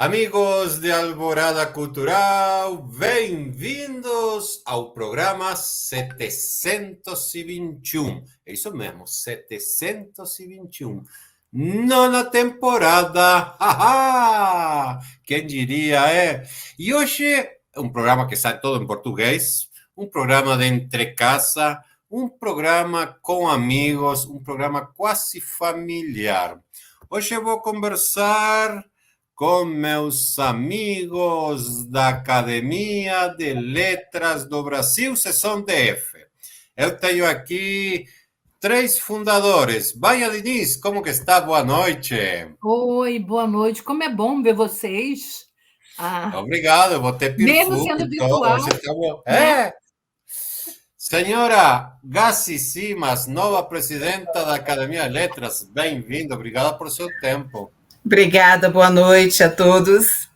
Amigos de Alvorada Cultural, bem-vindos ao programa 721. É isso mesmo, 721. Nona temporada. Haha! Quem diria, é? E hoje é um programa que sai todo em português, um programa de entrecasa, um programa com amigos, um programa quase familiar. Hoje eu vou conversar com meus amigos da Academia de Letras do Brasil, Seção DF. Eu tenho aqui três fundadores. Baia Diniz, como que está? Boa noite. Oi, boa noite. Como é bom ver vocês. Ah, Obrigado, vou ter mesmo perfume sendo e todo. virtual, Hoje está bom. né? É, senhora Gassi Simas, nova presidenta da Academia de Letras, bem-vinda, obrigada por seu tempo. Obrigada, boa noite a todos.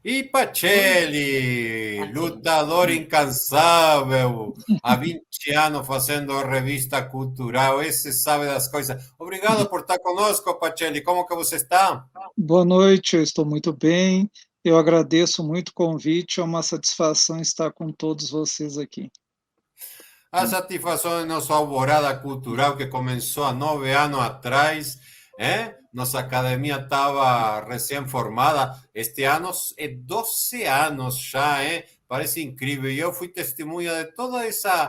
E Oi, Pacelli, Marcelo. lutador incansável, há 20 anos fazendo revista cultural, esse sabe das coisas. Obrigado por estar conosco, Pacelli. Como que você está? Boa noite, eu estou muito bem. Eu agradeço muito o convite, é uma satisfação estar com todos vocês aqui. A satisfação de nossa alvorada cultural que começou há 9 anos atrás, Nossa academia estava recém-formada. Este ano é 12 anos já, Parece incrível. E eu fui testemunha de todo E o esse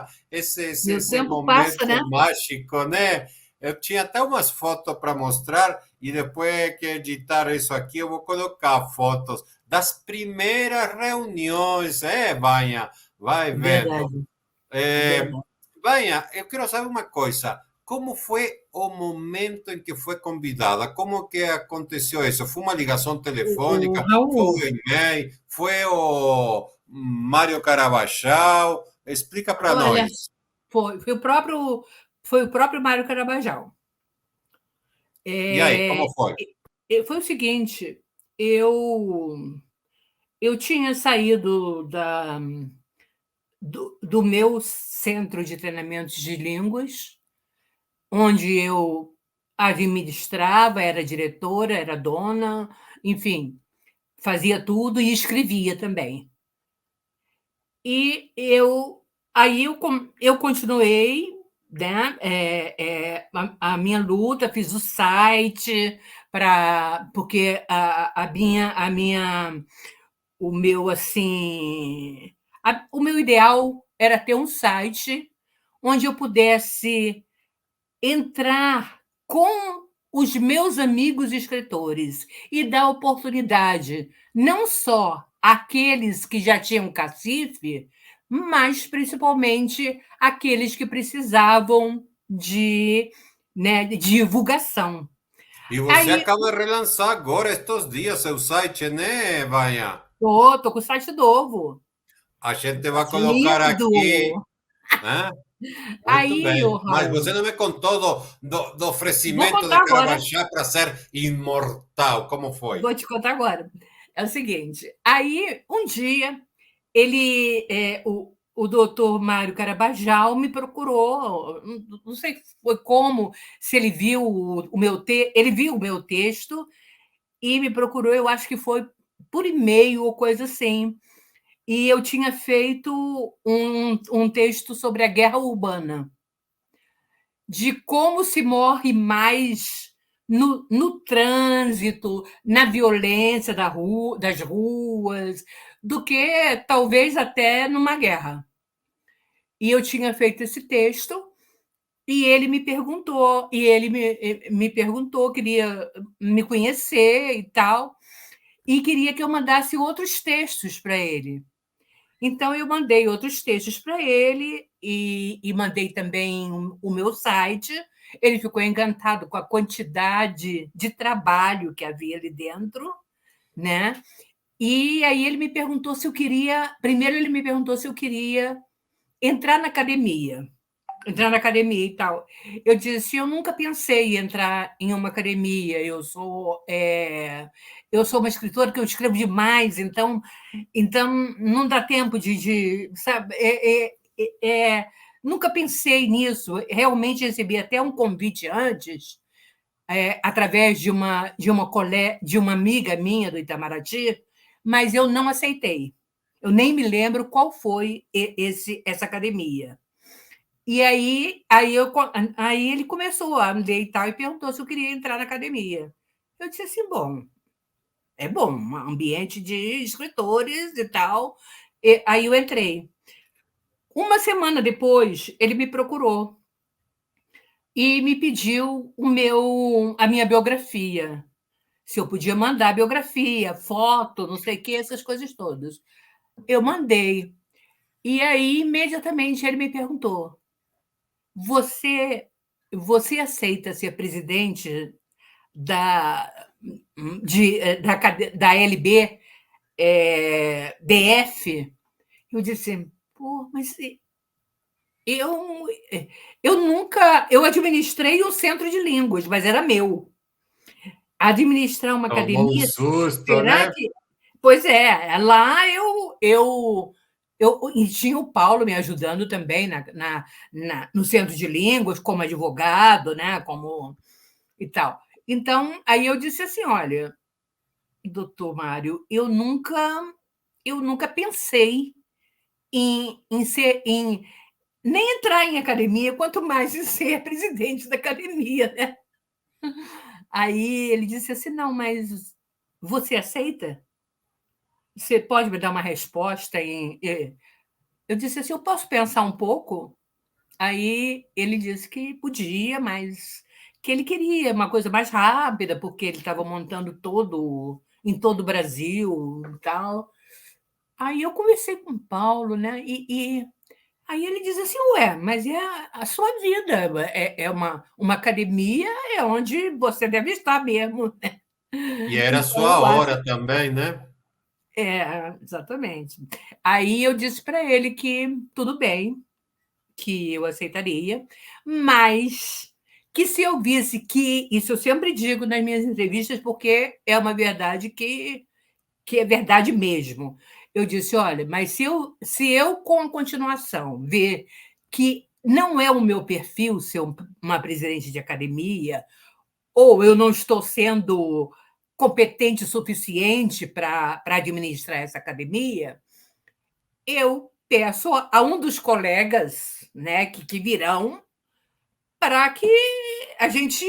tempo passa, momento né? mágico, né? Eu tinha até umas fotos para mostrar e depois que editar isso aqui, eu vou colocar fotos das primeiras reuniões, Vanha? Vai vendo. Verdade, É, verdade. Vanha, eu quero saber uma coisa. Como foi o momento em que foi convidada? Como que aconteceu isso? Foi uma ligação O telefônica? Foi Raul, o e-mail? Foi o Mário Carabachal? Explica para olha, nós. foi o próprio Mário Carabajal. E aí, como foi? Foi o seguinte, eu tinha saído do meu centro de treinamentos de línguas, onde eu administrava, era diretora, era dona, enfim, fazia tudo e escrevia também. E eu continuei, né, a minha luta, fiz o site porque o meu assim, o meu ideal era ter um site onde eu pudesse entrar com os meus amigos escritores e dar oportunidade não só àqueles que já tinham cacife, mas principalmente àqueles que precisavam de, né, de divulgação. E você Aí, acaba de relançar agora, estes dias, seu site, né, Vanha? tô com o site novo. A gente vai colocar Lindo! aqui, né? Muito Aí, bem. ô Mas você Raul, não me contou do vou oferecimento de contar agora. Caravaggio para ser imortal. Como foi? Vou te contar agora. É o seguinte, aí um dia o doutor Mário Carabajal me procurou, não sei foi como, se ele viu ele viu o meu texto e me procurou, eu acho que foi por e-mail ou coisa assim. E eu tinha feito um texto sobre a guerra urbana, de como se morre mais no trânsito, na violência das ruas, do que talvez até numa guerra. E eu tinha feito esse texto e ele me perguntou, queria me conhecer e tal, e queria que eu mandasse outros textos para ele. Então, eu mandei outros textos para ele e mandei também o meu site. Ele ficou encantado com a quantidade de trabalho que havia ali dentro, né? E aí ele me perguntou se eu queria. Primeiro, ele me perguntou se eu queria entrar na academia. Entrar na academia e tal. Eu disse: eu nunca pensei em entrar em uma academia. Eu sou uma escritora que eu escrevo demais, então não dá tempo sabe? Nunca pensei nisso. Realmente recebi até um convite antes através de uma amiga minha do Itamaraty, mas eu não aceitei. Eu nem me lembro qual foi essa academia. E aí ele começou a me deitar e perguntou se eu queria entrar na academia. Eu disse assim, é bom, um ambiente de escritores e tal. E aí eu entrei. Uma semana depois, ele me procurou e me pediu a minha biografia. Se eu podia mandar biografia, foto, não sei o que, essas coisas todas. Eu mandei. E aí, imediatamente, ele me perguntou: Você aceita ser presidente da LB DF? Eu disse, pô, mas eu administrei um centro de línguas, mas era meu. Administrar uma Tomou um academia, susto, será né? que... Pois é, lá e tinha o Paulo me ajudando também no centro de línguas, como advogado, né? E tal. Então, aí eu disse assim, olha, doutor Mário, eu nunca pensei em nem entrar em academia, quanto mais em ser presidente da academia, né? Aí ele disse assim, não, mas você aceita? Você pode me dar uma resposta? Eu disse assim, eu posso pensar um pouco? Aí ele disse que podia, mas que ele queria uma coisa mais rápida, porque ele estava montando em todo o Brasil e tal. Aí eu conversei com o Paulo, né? Aí ele diz assim, ué, mas é a sua vida, é uma academia, é onde você deve estar mesmo. Né? E era a Então, sua eu acho hora também, né? exatamente. Aí eu disse para ele que tudo bem, que eu aceitaria, mas que se eu visse que, isso eu sempre digo nas minhas entrevistas, porque é uma verdade que é verdade mesmo. Eu disse, olha, mas se eu com a continuação ver que não é o meu perfil ser uma presidente de academia, ou eu não estou sendo competente o suficiente para administrar essa academia, eu peço a um dos colegas, né, que virão, para que a gente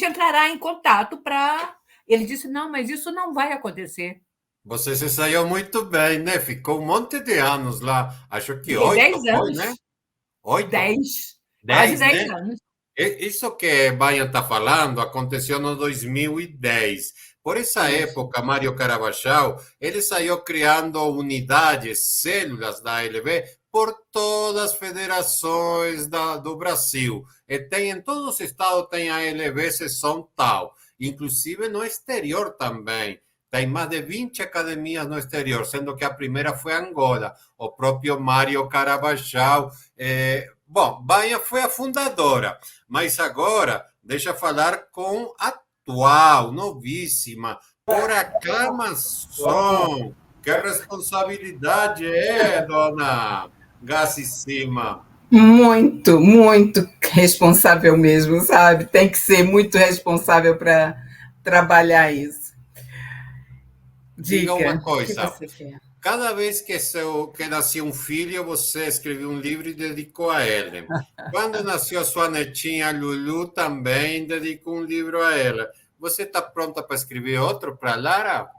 entrará em contato para... Ele disse, não, mas isso não vai acontecer. Você se saiu muito bem, né? Ficou um monte de anos lá. Acho que Fiquei 8 10 foi, né? anos, 8? 10, quase 10, 10 né? anos. Isso que Bayan está falando aconteceu no 2010. Por essa Isso. época, Mário Carabachal, ele saiu criando unidades, células da ALB por todas as federações do Brasil. E tem em todos os estados tem a ALB seção tal, inclusive no exterior também. Tem mais de 20 academias no exterior, sendo que a primeira foi Angola. O próprio Mário Carabachal. Bom, Baia foi a fundadora, mas agora deixa eu falar com a atual, novíssima, por aclamação. Que responsabilidade é, dona Gacissima? Muito, muito responsável mesmo, sabe? Tem que ser muito responsável para trabalhar isso. Diga uma Diga, o que coisa. você quer? Cada vez que nascia um filho, você escreveu um livro e dedicou a ele. Quando nasceu a sua netinha Lulu, também dedicou um livro a ela. Você está pronta para escrever outro para Lara?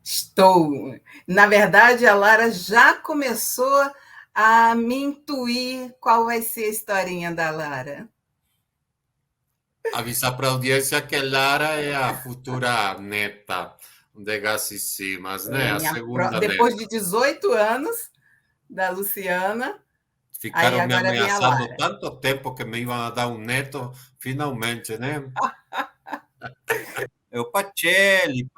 Estou. Na verdade, a Lara já começou a me intuir qual vai ser a historinha da Lara. Avisar para a audiência que Lara é a futura neta de Gacissimas, né? A segunda Depois neta. de 18 anos da Luciana, aí Ficaram me agora vem a ameaçando Lara. tanto tempo que me iam a dar um neto, finalmente, né? É o Pacelli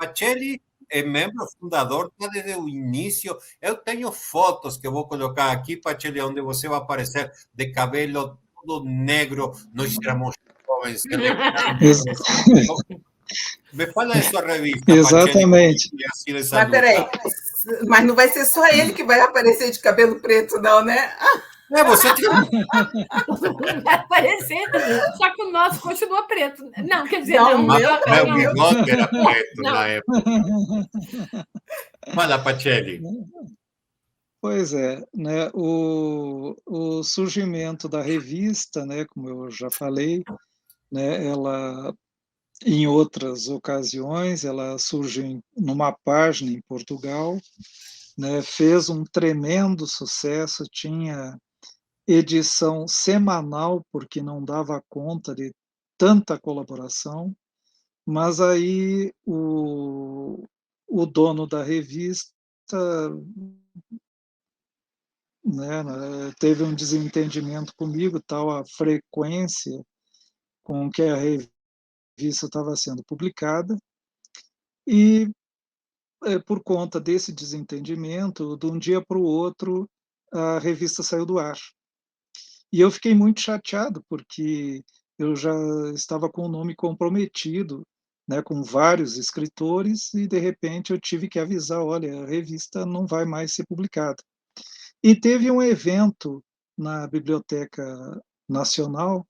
é membro fundador desde o início. Eu tenho fotos que eu vou colocar aqui, Pacelli, onde você vai aparecer de cabelo todo negro. Nós éramos jovens, elegantes. Me fala de sua revista, Pacelli, Exatamente. e assim Mas peraí, mas não vai ser só ele que vai aparecer de cabelo preto, não, né? Você tem... Vai aparecer, só que o nosso continua preto. Não, quer dizer, Não, não. Meu bigode era preto Não. na época. Fala, Pacelli. Pois é, né, o surgimento da revista, né, como eu já falei, né, ela, em outras ocasiões, ela surgiu numa página em Portugal, né, fez um tremendo sucesso, tinha edição semanal, porque não dava conta de tanta colaboração, mas aí o dono da revista, né, teve um desentendimento comigo, tal a frequência com que a revista estava sendo publicada, e por conta desse desentendimento, de um dia para o outro, a revista saiu do ar. E eu fiquei muito chateado, porque eu já estava com o nome comprometido, né, com vários escritores, e de repente eu tive que avisar: olha, a revista não vai mais ser publicada. E teve um evento na Biblioteca Nacional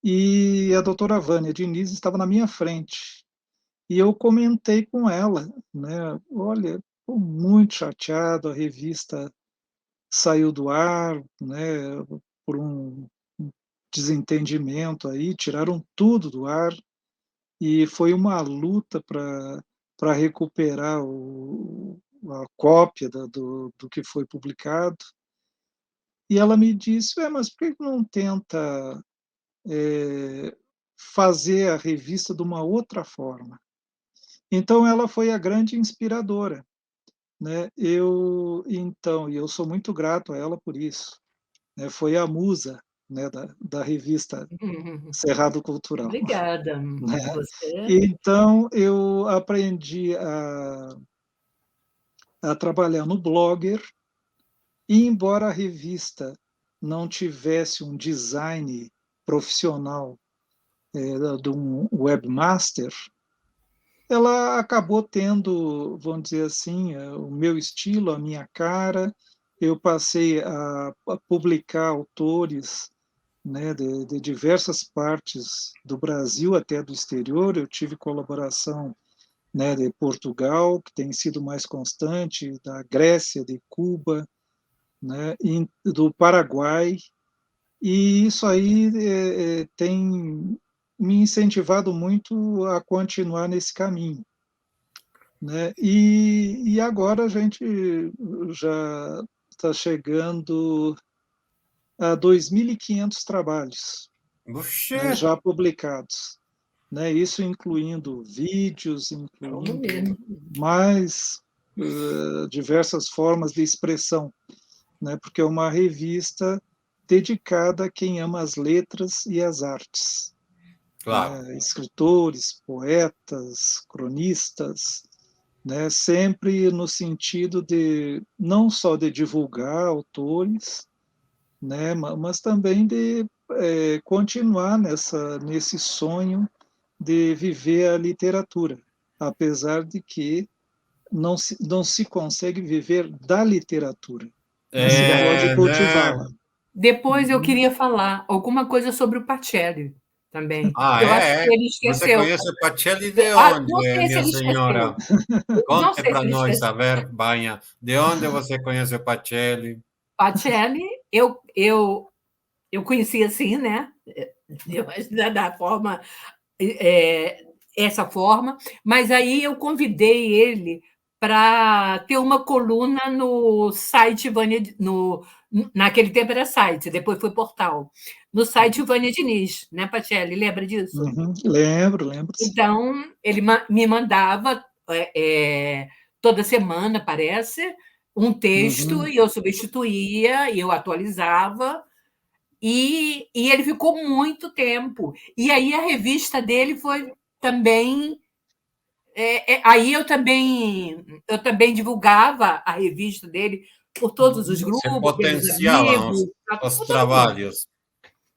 e a doutora Vânia Diniz estava na minha frente. E eu comentei com ela, né, olha, estou muito chateado, a revista saiu do ar, né, por um desentendimento aí, tiraram tudo do ar, e foi uma luta para recuperar a cópia do que foi publicado. E ela me disse: mas por que não tenta fazer a revista de uma outra forma? Então ela foi a grande inspiradora, né? E eu sou muito grato a ela por isso, né? Foi a musa, né, da revista Cerrado Cultural, Obrigada. né? Você... Então eu aprendi a trabalhar no Blogger, e embora a revista não tivesse um design profissional de um webmaster, ela acabou tendo, vamos dizer assim, o meu estilo, a minha cara. Eu passei a publicar autores, né, de diversas partes do Brasil, até do exterior. Eu tive colaboração, né, de Portugal, que tem sido mais constante, da Grécia, de Cuba, né, do Paraguai. E isso aí tem me incentivado muito a continuar nesse caminho, né? E agora a gente já está chegando a 2.500 trabalhos, né, Puxa, já publicados, né? Isso incluindo vídeos, Vamos incluindo ver. mais diversas formas de expressão, né? Porque é uma revista dedicada a quem ama as letras e as artes, claro. né? Escritores, poetas, cronistas, né? Sempre no sentido de não só de divulgar autores, né? Mas também de continuar nesse sonho de viver a literatura, apesar de que não se consegue viver da literatura, mas se pode Né? cultivá-la. Depois eu Uhum. queria falar alguma coisa sobre o Pacelli também. Ah, Eu acho que ele Você esqueceu. conhece o Pacelli de Não onde, sei se minha ele esqueceu. senhora? Não Conte sei se para ele nós, esqueceu. a ver, Banha, de onde você conhece o Pacelli? Pacelli, eu conheci assim, né? Da forma, essa forma, mas aí eu convidei ele para ter uma coluna no site Vânia, naquele tempo era site, depois foi portal, no site Vânia Diniz, né, Pacelli? Lembra disso? Uhum. Lembro, sim. Então, ele me mandava toda semana, parece, um texto, Uhum. e eu substituía, e eu atualizava, e ele ficou muito tempo. E aí a revista dele foi também. Aí eu também divulgava a revista dele por todos os Se grupos, pelos potenciavam amigos, os por todo mundo, trabalhos.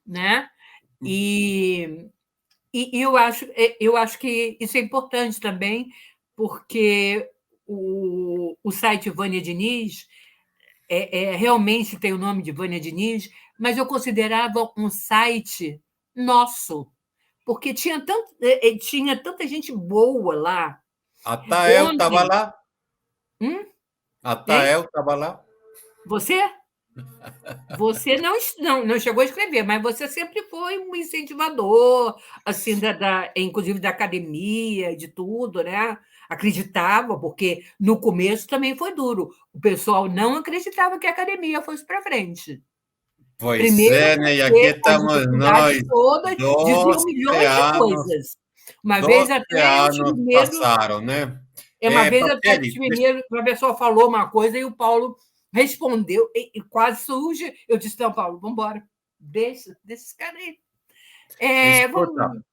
né? E, e eu acho que isso é importante também, porque o site Vânia Diniz realmente tem o nome de Vânia Diniz, mas eu considerava um site nosso, porque tinha tanta gente boa lá. Até eu estava Ontem. lá. Até Hein? eu estava lá. Você? Você não chegou a escrever, mas você sempre foi um incentivador, assim, inclusive da academia, de tudo, né? Acreditava, porque no começo também foi duro. O pessoal não acreditava que a academia fosse para frente. Pois Primeiro, é, né? E aqui porque as estamos dificuldades nós, todas diziam 12 milhões de anos, coisas. Uma vez 12 até eu tive anos medo. passaram, né? Uma vez até Pacelli, tive medo, uma pessoa falou uma coisa e o Paulo respondeu, e quase surge. Eu disse: não, Paulo, vamos embora. Deixa esses caras aí. escuta, Vamos.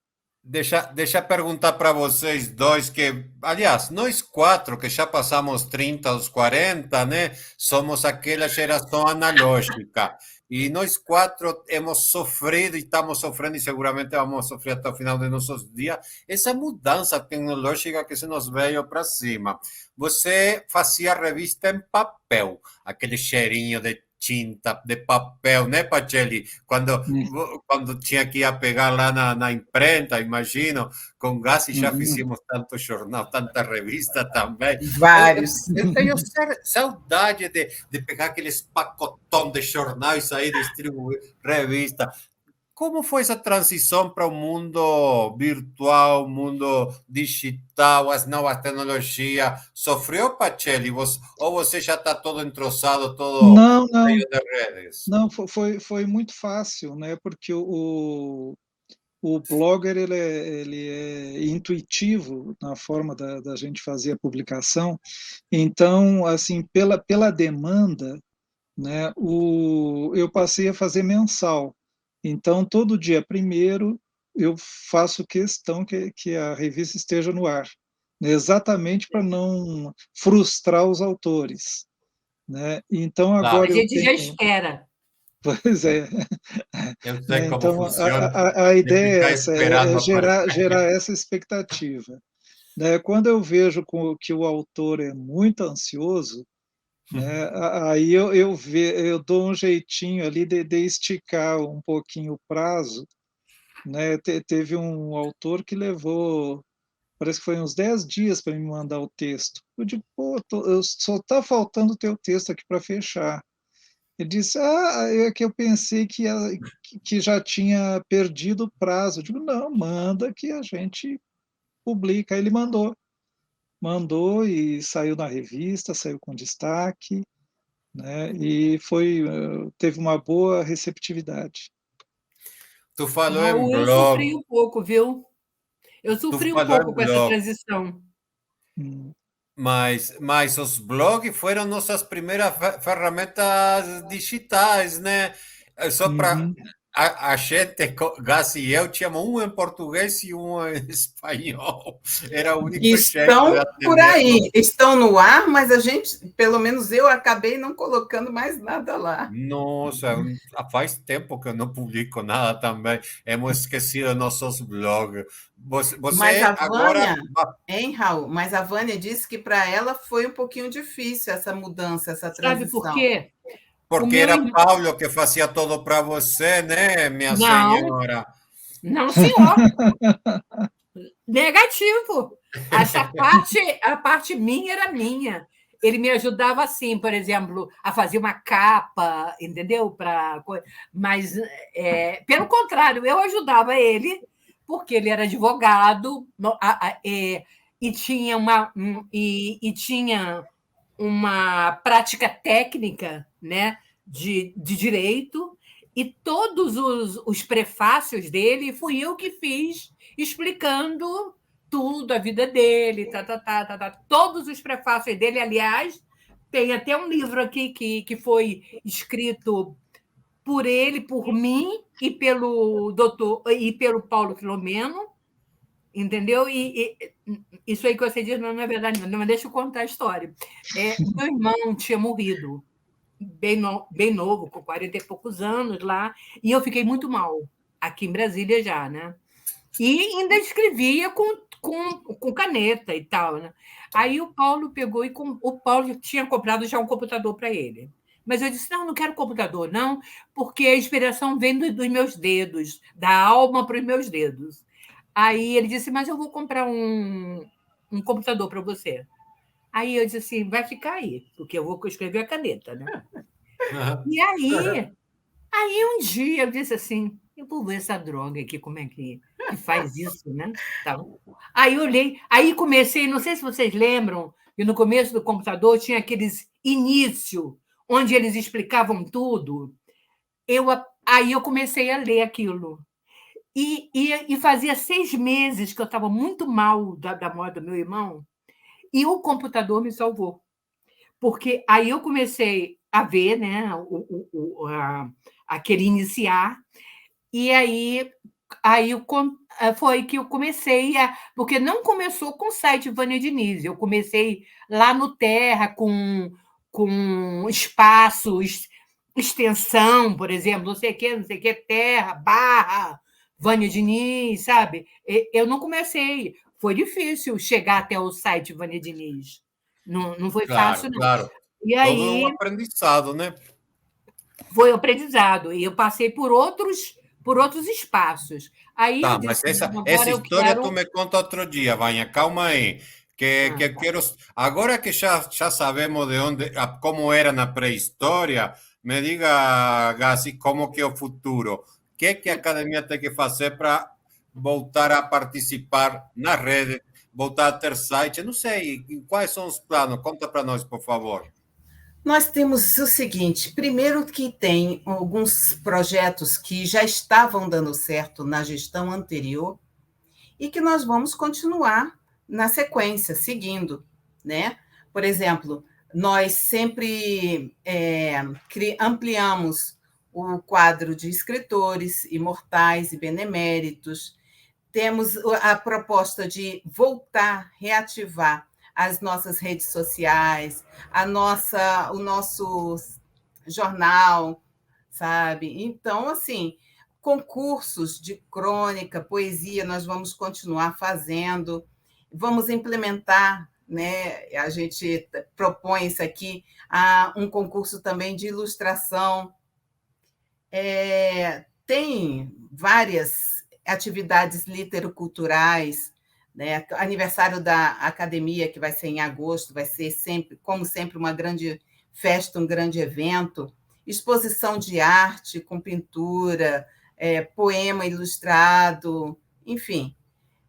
deixa eu perguntar para vocês dois que, aliás, nós quatro que já passamos 30 aos 40, né? Somos aquela geração analógica. E nós quatro hemos sofrido e estamos sofrendo e seguramente vamos sofrer até o final de nossos dias essa mudança tecnológica que se nos veio para cima. Você fazia revista em papel, aquele cheirinho de tinta, de papel, né, Pacelli? Quando tinha que ir a pegar lá na imprenta, imagino, com gás e já Uhum. fizemos tanto jornal, tanta revista também. Vários. Eu tenho saudade de pegar aqueles pacotões de jornais aí, distribuir revista. Como foi essa transição para o mundo virtual, mundo digital, as novas tecnologias? Sofreu, Pacelli? Ou você já está todo entrosado, todo Não, não, cheio de redes? não, foi muito fácil, né? Porque o Blogger ele é intuitivo na forma da gente fazer a publicação. Então, assim, pela demanda, né, eu passei a fazer mensal. Então, todo dia primeiro eu faço questão que a revista esteja no ar, né, exatamente para não frustrar os autores, né? Então, Claro, A agora eu gente já tenho. Espera. Pois é, eu sei né? como Então, funciona, a de ideia é ficar essa, é esperando gerar aparecer. essa expectativa, né? Quando eu vejo que o autor é muito ansioso, né, aí eu dou um jeitinho ali de esticar um pouquinho o prazo, né? Teve um autor que levou, parece que foi uns 10 dias para me mandar o texto. Eu digo, pô, só está faltando o teu texto aqui para fechar. Ele disse, é que eu pensei que já tinha perdido o prazo. Eu digo, não, manda que a gente publica. Aí ele mandou e saiu na revista, saiu com destaque, né? E teve uma boa receptividade. Tu falou em Raul, eu blog, sofri um pouco, viu? Eu tu sofri um falou em pouco com essa blog, transição. Hum. mas os blogs foram nossas primeiras ferramentas digitais, né? Só para Uhum. a gente, Gás e eu, tínhamos um em português e um em espanhol. Era o único jeito de Estão por atendermos. aí, estão no ar, mas a gente, pelo menos eu, acabei não colocando mais nada lá. Nossa, faz tempo que eu não publico nada também. Hemos esquecido nossos blogs. Mas Você a agora, Vânia, hein, Raul? Mas a Vânia disse que para ela foi um pouquinho difícil essa mudança, essa Sabe por transição. quê? O porque meu era irmão. Paulo que fazia tudo para você, né, minha Não, senhora? não, senhor. Negativo. A parte minha era minha. Ele me ajudava assim, por exemplo, a fazer uma capa, entendeu? Mas, pelo contrário, eu ajudava ele, porque ele era advogado e tinha e tinha uma prática técnica, né, de direito, e todos os prefácios dele fui eu que fiz, explicando tudo, a vida dele, todos os prefácios dele, aliás, tem até um livro aqui que foi escrito por ele, por mim e pelo doutor e pelo Paulo Filomeno, entendeu? Isso aí que você diz não é verdade, não, mas deixa eu contar a história. Meu irmão tinha morrido bem novo, com 40 e poucos anos lá, e eu fiquei muito mal, aqui em Brasília já, né? E ainda escrevia com caneta e tal, né? Aí o Paulo pegou o Paulo tinha comprado já um computador para ele. Mas eu disse, não, não quero computador, não, porque a inspiração vem dos meus dedos, da alma para os meus dedos. Aí ele disse, mas eu vou comprar um computador para você. Aí eu disse assim, vai ficar aí, porque eu vou escrever a caneta, né? E aí um dia eu disse assim, eu vou ver essa droga aqui, como é que faz isso, né? Tá. Aí eu olhei, aí comecei, não sei se vocês lembram, que no começo do computador tinha aqueles início, onde eles explicavam tudo. Aí eu comecei a ler aquilo. E fazia 6 meses que eu estava muito mal da morte do meu irmão, e o computador me salvou. Porque aí eu comecei a ver, né, aquele iniciar, e aí foi que eu comecei a. Porque não começou com o site Vânia Diniz, eu comecei lá no Terra, com espaço, extensão, por exemplo, não sei o que, Terra, barra, Vânia Diniz, sabe? Eu não comecei. Foi difícil chegar até o site Vânia Diniz. Não, não foi Claro, fácil, não. claro. E Todo um aí aprendizado, né? foi o aprendizado. E eu passei por outros espaços. Aí eu Tá, mas disse, não, essa agora eu história tu quero. me conta outro dia, Vânia, calma aí. Que Ah, eu quero. Agora que já sabemos de onde, como era na pré-história, me diga, Gassi, como que é o futuro? O que a academia tem que fazer para voltar a participar na rede, voltar a ter site? Não sei, quais são os planos? Conta para nós, por favor. Nós temos o seguinte: primeiro, que tem alguns projetos que já estavam dando certo na gestão anterior e que nós vamos continuar na sequência, seguindo, né? Por exemplo, nós sempre ampliamos o quadro de escritores imortais e beneméritos. Temos a proposta de voltar, reativar as nossas redes sociais, o nosso jornal, sabe? Então, assim, concursos de crônica, poesia, nós vamos continuar fazendo, vamos implementar, né? A gente propõe isso aqui, um concurso também de ilustração. Tem várias atividades literoculturais, né? Aniversário da academia, que vai ser em agosto, vai ser sempre, como sempre, uma grande festa, um grande evento, exposição de arte com pintura, poema ilustrado, enfim,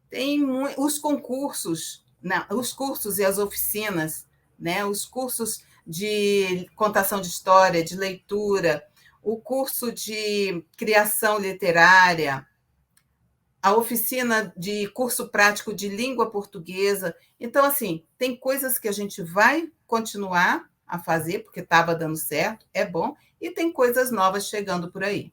tem os concursos, né? Os cursos e as oficinas, né? Os cursos de contação de história, de leitura, o curso de criação literária, a oficina de curso prático de língua portuguesa. Então, assim, tem coisas que a gente vai continuar a fazer, porque estava dando certo, é bom, e tem coisas novas chegando por aí.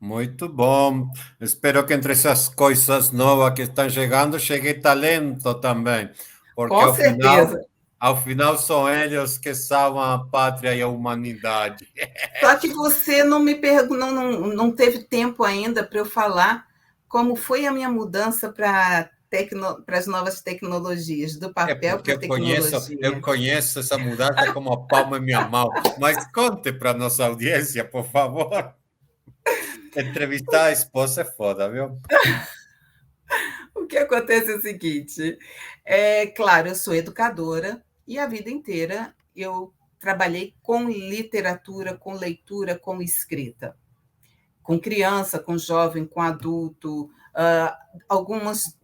Muito bom. Espero que entre essas coisas novas que estão chegando, chegue talento também, porque Com certeza. ao final são eles que salvam a pátria e a humanidade. Só que você não me perguntou, não teve tempo ainda para eu falar como foi a minha mudança para as novas tecnologias, do É papel porque para a eu tecnologia. conheço essa mudança como a palma em minha mão. Mas conte para a nossa audiência, por favor. Entrevistar a esposa é foda, viu? O que acontece é o seguinte: claro, eu sou educadora e a vida inteira eu trabalhei com literatura, com leitura, com escrita, com criança, com jovem, com adulto, algumas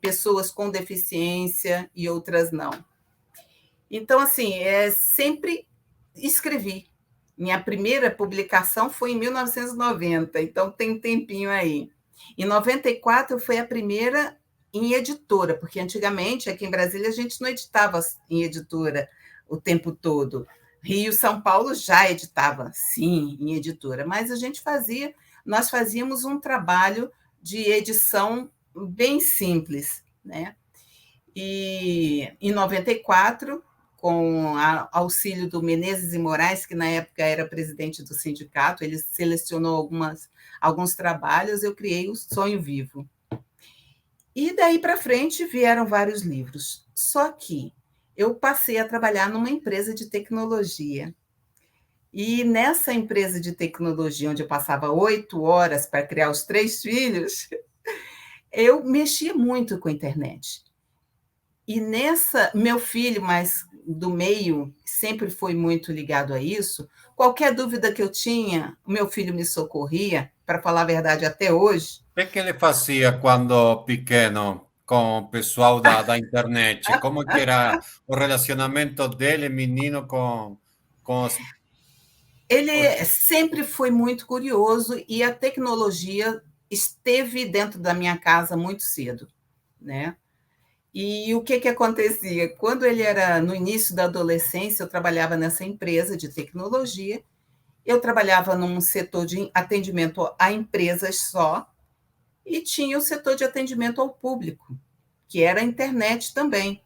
pessoas com deficiência e outras não. Então, assim, sempre escrevi. Minha primeira publicação foi em 1990, então tem um tempinho aí. Em 94 foi a primeira em editora, porque antigamente, aqui em Brasília, a gente não editava em editora o tempo todo. Rio, São Paulo já editava, sim, em editora, mas nós fazíamos um trabalho de edição bem simples, né? E em 94, com auxílio do Menezes e Moraes, que na época era presidente do sindicato, ele selecionou alguns trabalhos, eu criei o Sonho Vivo. E daí para frente vieram vários livros. Só que eu passei a trabalhar numa empresa de tecnologia. E nessa empresa de tecnologia, onde eu passava 8 horas para criar os 3 filhos, eu mexia muito com a internet. E meu filho, mais do meio, sempre foi muito ligado a isso. Qualquer dúvida que eu tinha, o meu filho me socorria, para falar a verdade, até hoje. O que ele fazia quando pequeno com o pessoal da internet? Como que era o relacionamento dele, menino, com os... Ele sempre foi muito curioso e a tecnologia esteve dentro da minha casa muito cedo, né? E o que acontecia? Quando ele era no início da adolescência, eu trabalhava nessa empresa de tecnologia, eu trabalhava num setor de atendimento a empresas só, e tinha o setor de atendimento ao público, que era a internet também.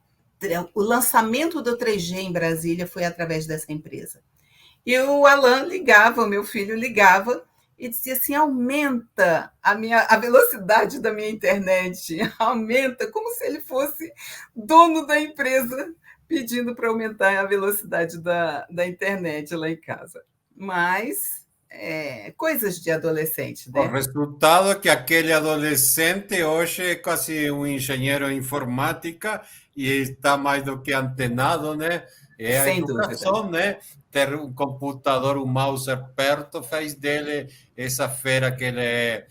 O lançamento do 3G em Brasília foi através dessa empresa. E o Alan ligava, o meu filho ligava, e dizia assim: aumenta a velocidade da minha internet, aumenta, como se ele fosse dono da empresa, pedindo para aumentar a velocidade da internet lá em casa. Mas coisas de adolescente, né? O resultado é que aquele adolescente hoje é quase um engenheiro em informática e está mais do que antenado, né? É a Sem educação, dúvida. né? Ter um computador, um mouse perto, faz dele essa fera que ele é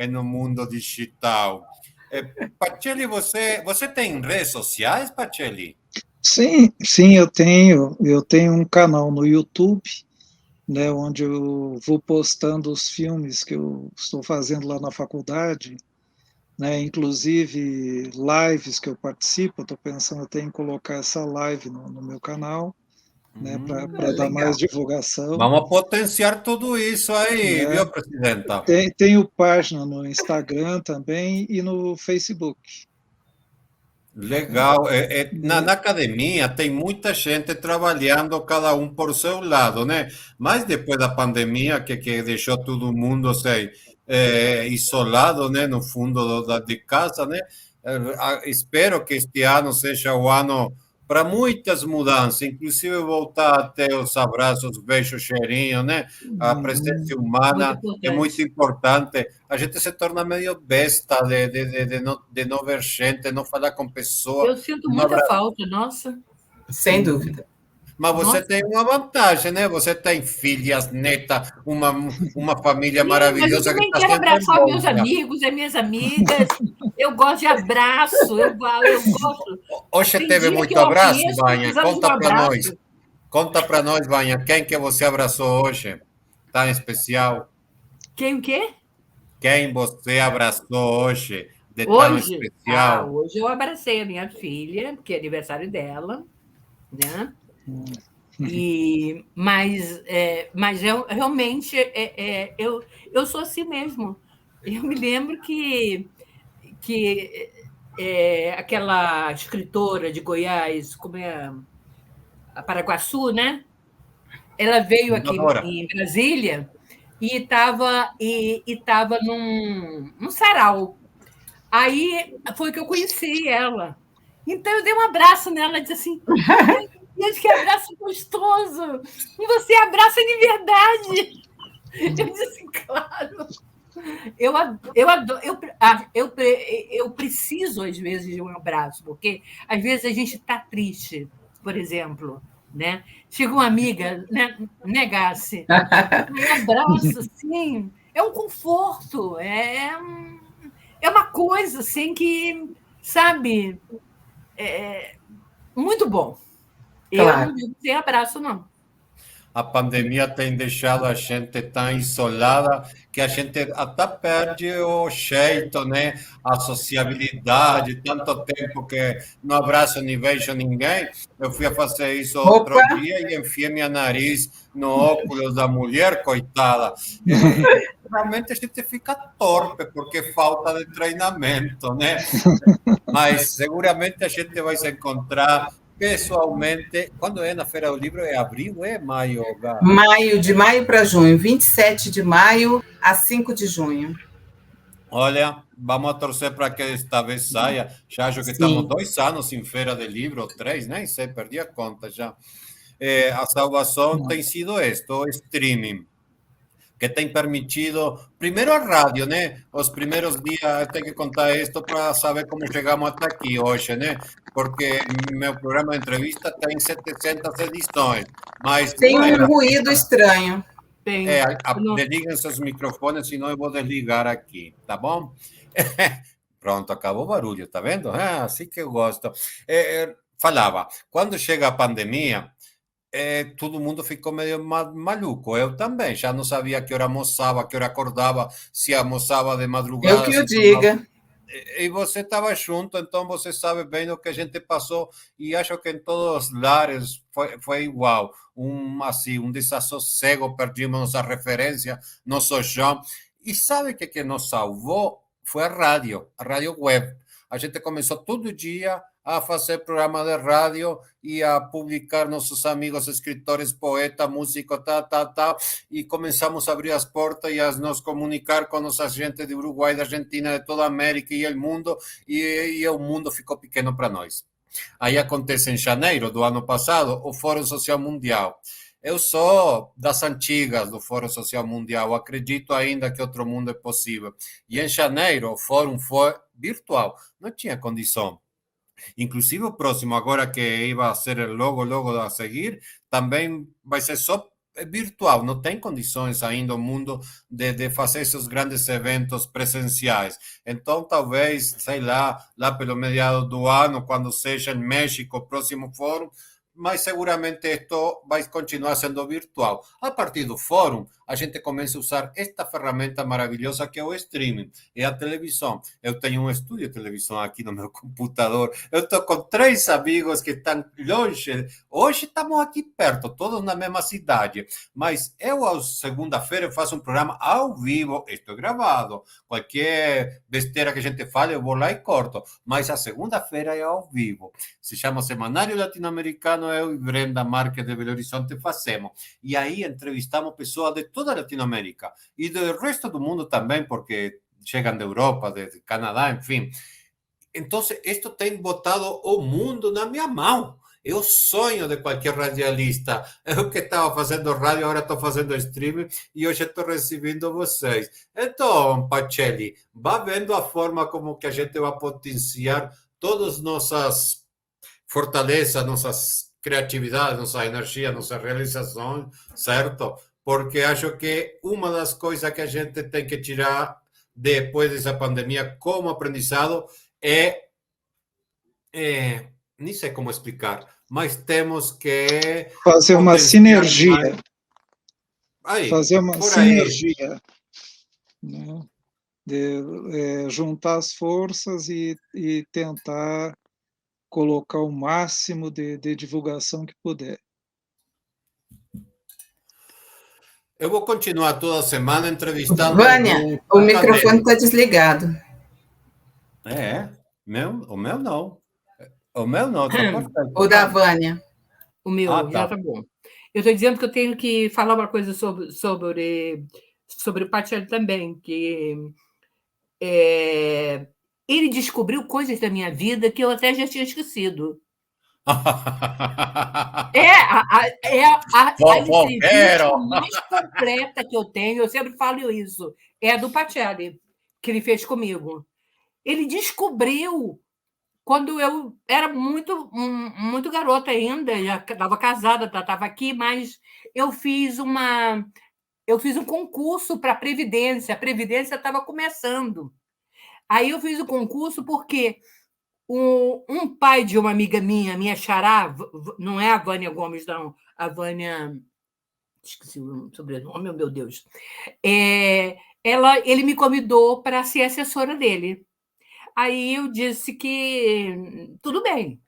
no mundo digital. Pacelli, você tem redes sociais, Pacelli? Sim, eu tenho um canal no YouTube, né, onde eu vou postando os filmes que eu estou fazendo lá na faculdade, né, inclusive lives que eu participo. Estou pensando até em colocar essa live no meu canal, né, para dar mais divulgação. Vamos potenciar tudo isso aí, viu, presidenta? Tenho página no Instagram também e no Facebook. Legal. Na academia tem muita gente trabalhando, cada um por seu lado, né? Mas depois da pandemia, que deixou todo mundo assim, isolado, né? No fundo de casa, né? Espero que este ano seja o ano para muitas mudanças, inclusive voltar até os abraços, beijos, cheirinho, né? A presença humana é muito importante. A gente se torna meio besta de não ver gente, não falar com pessoas. Eu sinto muita falta, nossa. Sem dúvida. Mas você tem uma vantagem, né? Você tem filhas, netas, uma família maravilhosa. Mas eu também que quero abraçar meus amigos e minhas amigas. Eu gosto de abraço. Eu gosto. Hoje teve muito abraço, Vânia. Conta para nós. Conta para nós, Vânia. Quem que você abraçou hoje? Tão especial. Quem o quê? Quem você abraçou hoje de tão especial? Hoje eu abracei a minha filha, que é aniversário dela, né? Mas eu realmente eu sou assim mesmo. Eu me lembro que aquela escritora de Goiás, como é a Paraguaçu, né? Ela veio aqui em Brasília e estava num sarau. Aí foi que eu conheci ela. Então eu dei um abraço nela e disse assim: gente, que abraço gostoso! E você abraça de verdade! Eu disse assim, claro. Eu preciso, às vezes, de um abraço, porque às vezes a gente está triste, por exemplo, né? Chega uma amiga, né, Gassi? Um abraço, assim, é um conforto, é uma coisa assim que, sabe, muito bom. Claro. Eu não digo sem abraço, não. A pandemia tem deixado a gente tão isolada que a gente até perde o jeito, né? A sociabilidade, tanto tempo que não abraço nem vejo ninguém. Eu fui a fazer isso outro dia e enfiei minha nariz no óculos da mulher, coitada. Realmente a gente fica torpe porque falta de treinamento, né? Mas seguramente a gente vai se encontrar pessoalmente. Quando é na Feira do Livro? É abril, é maio? De maio para junho, 27 de maio a 5 de junho. Olha, vamos a torcer para que esta vez saia. Já acho que estamos Sim. 2 anos em feira de livro, ou 3, nem sei, perdi a conta já. A salvação tem sido esto, o streaming, que tem permitido, primeiro a rádio, né? Os primeiros dias, tenho que contar isto para saber como chegamos até aqui hoje, né? Porque meu programa de entrevista tem 700 edições, mas Tem não um era. ruído estranho. Tem. Desliguem seus microfones, senão eu vou desligar aqui, tá bom? Pronto, acabou o barulho, tá vendo? Assim que eu gosto. Falava, quando chega a pandemia, todo mundo ficou meio maluco. Eu também, já não sabia que hora almoçava, que hora acordava, se almoçava de Eu madrugada, que o se tomava. diga. E você estava junto, então você sabe bem o que a gente passou, e acho que em todos os lares foi igual. Assim, um desassossego, perdimos nossa referência, nosso chão. E sabe o que nos salvou? Foi a rádio web. A gente começou todo dia a fazer programa de rádio e a publicar nossos amigos, escritores, poetas, músicos, tal, tal, tal, e começamos a abrir as portas e a nos comunicar com nossa gente de Uruguai, da Argentina, de toda a América e o mundo, e o mundo ficou pequeno para nós. Aí acontece em janeiro do ano passado o Fórum Social Mundial. Eu sou das antigas do Fórum Social Mundial, acredito ainda que outro mundo é possível. E em janeiro o fórum foi virtual, não tinha condição. Inclusive o próximo, agora que iba a ser logo a seguir, também vai ser só virtual, não tem condições ainda o mundo de fazer esses grandes eventos presenciais. Então, talvez, sei lá pelo mediado do ano, quando seja em México o próximo fórum, mas seguramente isto vai continuar sendo virtual. A partir do fórum, a gente começa a usar esta ferramenta maravilhosa que é o streaming, é a televisão. Eu tenho um estúdio de televisão aqui no meu computador. Eu estou com 3 amigos que estão longe. Hoje estamos aqui perto, todos na mesma cidade. Mas eu, a segunda-feira, faço um programa ao vivo. Estou gravado. Qualquer besteira que a gente fale, eu vou lá e corto. Mas a segunda-feira é ao vivo. Se chama Semanário Latino-Americano, eu e Brenda Marques de Belo Horizonte fazemos. E aí entrevistamos pessoas de toda a Latinoamérica e do resto do mundo também, porque chegam da Europa, de Canadá, enfim. Então, isto tem botado o mundo na minha mão. É o sonho de qualquer radialista. Eu que estava fazendo rádio, agora estou fazendo streaming e hoje estou recebendo vocês. Então, Pacelli, vá vendo a forma como que a gente vai potenciar todas nossas fortalezas, nossas criatividades, nossa energia, nossa realização, certo? Porque acho que uma das coisas que a gente tem que tirar depois dessa pandemia como aprendizado nem sei como explicar, mas temos que fazer uma potenciar sinergia. mais. Aí, Fazer uma por aí. sinergia, né? De juntar as forças e tentar colocar o máximo de divulgação que puder. Eu vou continuar toda semana entrevistando Vânia, algum o microfone acadêmico. está desligado. O meu não. O meu não, está perfeito. O da Vânia. O meu, já tá. tá bom. Eu estou dizendo que eu tenho que falar uma coisa sobre o Pacelli também, que ele descobriu coisas da minha vida que eu até já tinha esquecido. É a entrevista Fofoqueiro! mais completa que eu tenho, eu sempre falo isso, é a do Pacelli, que ele fez comigo. Ele descobriu quando eu era muito garota ainda, já estava casada, estava aqui, mas eu fiz um concurso para a Previdência estava começando. Aí eu fiz o concurso porque um pai de uma amiga minha xará, não é a Vânia Gomes, não, a Vânia. Esqueci o sobrenome, meu Deus. Ele me convidou para ser assessora dele. Aí eu disse que tudo bem.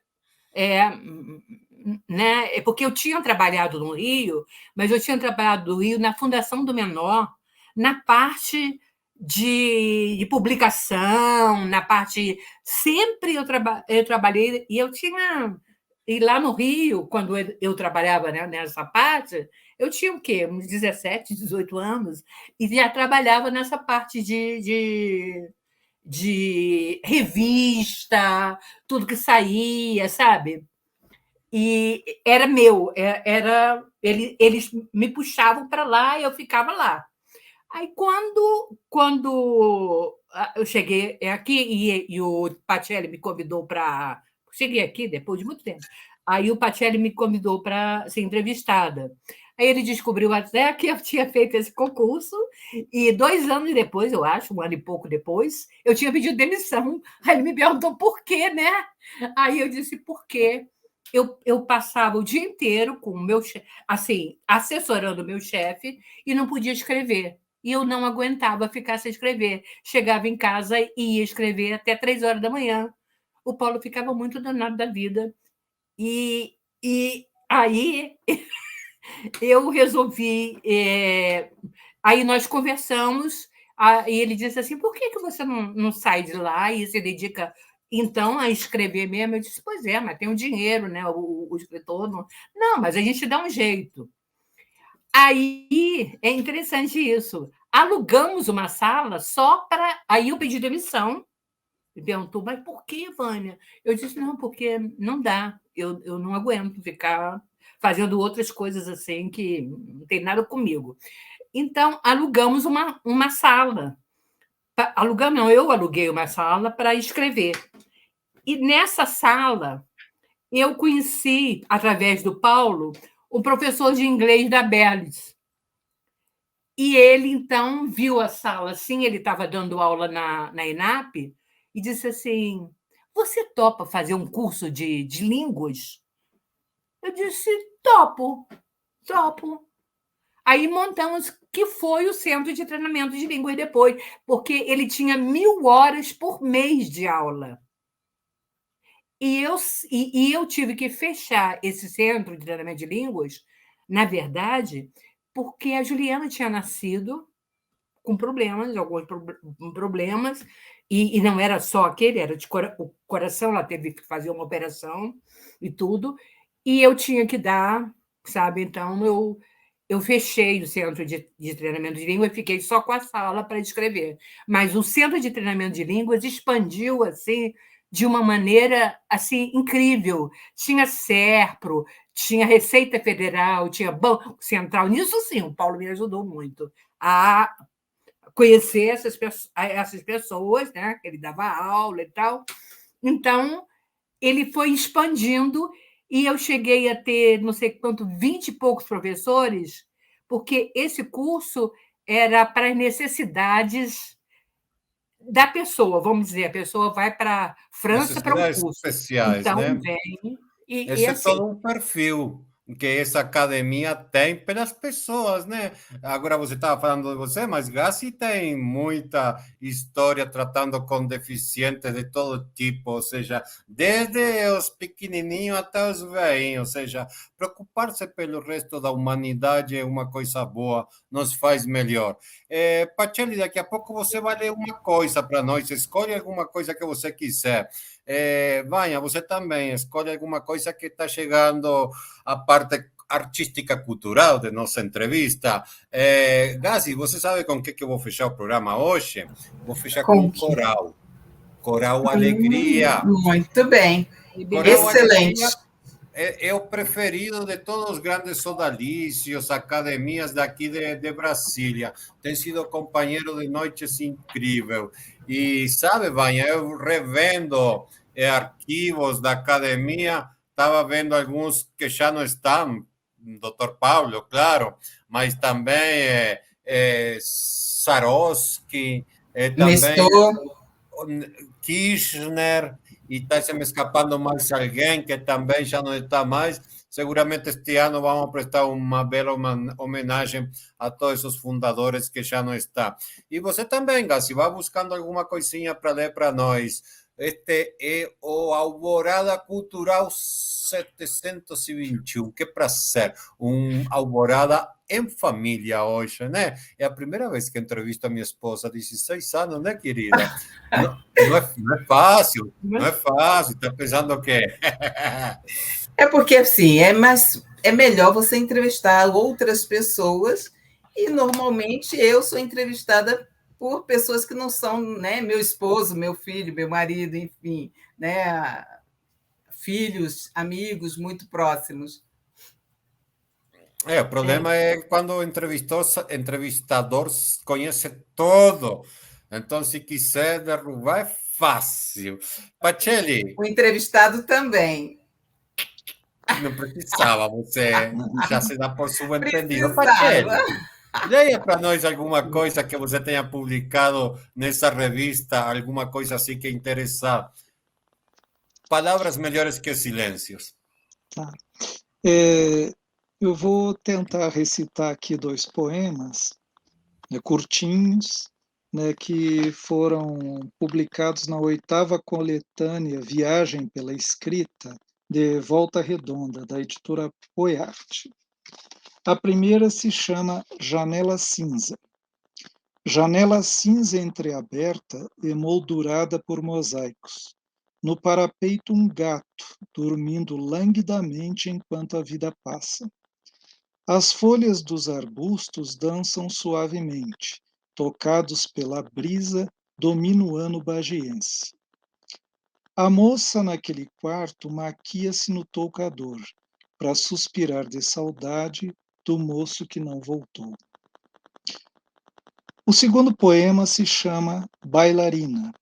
Né? Porque eu tinha trabalhado no Rio, mas eu tinha trabalhado no Rio na Fundação do Menor, na parte de publicação, na parte. Sempre eu trabalhei, e eu tinha E lá no Rio, quando eu trabalhava, né, nessa parte, eu tinha o quê? Uns 17, 18 anos, e já trabalhava nessa parte de revista, tudo que saía, sabe? E era meu, eles me puxavam para lá e eu ficava lá. Aí, quando eu cheguei aqui e o Pacelli me convidou para. Cheguei aqui depois de muito tempo. Aí o Pacelli me convidou para ser entrevistada. Aí ele descobriu até que eu tinha feito esse concurso, e 2 anos depois, eu acho, 1 ano e pouco depois, eu tinha pedido demissão. Aí ele me perguntou por quê, né? Aí eu disse por quê. Eu passava o dia inteiro com o meu assim, assessorando o meu chefe e não podia escrever. E eu não aguentava ficar sem escrever. Chegava em casa e ia escrever até 3 horas da manhã. O Paulo ficava muito danado da vida. E aí eu resolvi. Aí nós conversamos, e ele disse assim: por que você não sai de lá e se dedica então a escrever mesmo? Eu disse: pois é, mas tem o dinheiro, né? O escritor não. Não, mas a gente dá um jeito. Aí é interessante isso. Alugamos uma sala só para. Aí eu pedi demissão. Me perguntou, mas por que, Vânia? Eu disse, não, porque não dá. Eu não aguento ficar fazendo outras coisas assim que não tem nada comigo. Então, alugamos uma sala. Alugamos, não, eu aluguei uma sala para escrever. E nessa sala, eu conheci, através do Paulo, o professor de inglês da Berlis. E ele, então, viu a sala assim, ele estava dando aula na ENAP, e disse assim: você topa fazer um curso de línguas? Eu disse: topo, topo. Aí montamos, que foi o Centro de Treinamento de Línguas depois, porque ele tinha 1.000 horas por mês de aula. E eu tive que fechar esse Centro de Treinamento de Línguas, na verdade, porque a Juliana tinha nascido com problemas, alguns problemas, e não era só aquele, era o coração, ela teve que fazer uma operação e tudo, e eu tinha que dar, sabe? Então, eu fechei o centro de treinamento de língua e fiquei só com a sala para escrever. Mas o centro de treinamento de línguas expandiu assim de uma maneira assim incrível. Tinha SERPRO, tinha Receita Federal, tinha Banco Central. Nisso, sim, o Paulo me ajudou muito a conhecer essas pessoas, né? Ele dava aula e tal. Então, ele foi expandindo e eu cheguei a ter, não sei quanto, 20 e poucos professores, porque esse curso era para as necessidades da pessoa, vamos dizer, a pessoa vai para a França para um Necessidades curso. especiais, Então, né? vem e Esse é assim. todo um perfil que essa academia tem pelas pessoas, né? Agora você estava falando de você, mas Gassi tem muita história tratando com deficientes de todo tipo, ou seja, desde os pequenininhos até os velhinhos, ou seja, preocupar-se pelo resto da humanidade é uma coisa boa, nos faz melhor. Pacelli, daqui a pouco você vai ler uma coisa para nós, escolhe alguma coisa que você quiser. Vânia, você também escolhe alguma coisa que está chegando à parte artística cultural de nossa entrevista. Gazi, você sabe com o que eu vou fechar o programa hoje? Vou fechar com coral. Coral Alegria. Muito bem. Coral Excelente. Alegria é o preferido de todos os grandes sodalícios, academias daqui de Brasília. Tem sido companheiro de noites incrível. E sabe, Vânia, eu revendo arquivos da academia, estava vendo alguns que já não estão, Dr. Paulo, claro, mas também Saroski, também Nestor. Kirchner, e está se me escapando mais alguém que também já não está mais. Seguramente este ano vamos prestar uma bela homenagem a todos os fundadores que já não estão. E você também, Gassi, vai buscando alguma coisinha para ler para nós. Este é o Alvorada Cultural 721. Que prazer, Alvorada em família hoje, né? É a primeira vez que entrevisto a minha esposa, 16 anos, né, querida? Não é fácil, não é fácil. Está pensando que... porque assim, é melhor você entrevistar outras pessoas, e normalmente eu sou entrevistada por pessoas que não são, né, meu esposo, meu filho, meu marido, enfim, né, filhos, amigos muito próximos. O problema é quando o entrevistador conhece todo. Então, se quiser derrubar, é fácil. Pacelli, O entrevistado também. não precisava, você já se dá por subentendido. Precisava. Pacelli, leia para nós alguma coisa que você tenha publicado nessa revista, alguma coisa assim que interessar. Palavras melhores que silêncios. Tá. Eu vou tentar recitar aqui 2 poemas, né, curtinhos, né, que foram publicados na 8ª coletânea Viagem pela Escrita, de Volta Redonda, da editora Poiarte. A primeira se chama Janela Cinza. Janela cinza entreaberta, emoldurada por mosaicos. No parapeito um gato, dormindo languidamente enquanto a vida passa. As folhas dos arbustos dançam suavemente, tocados pela brisa do minuano bagiense. A moça naquele quarto maquia-se no toucador, para suspirar de saudade do moço que não voltou. O segundo poema se chama Bailarina.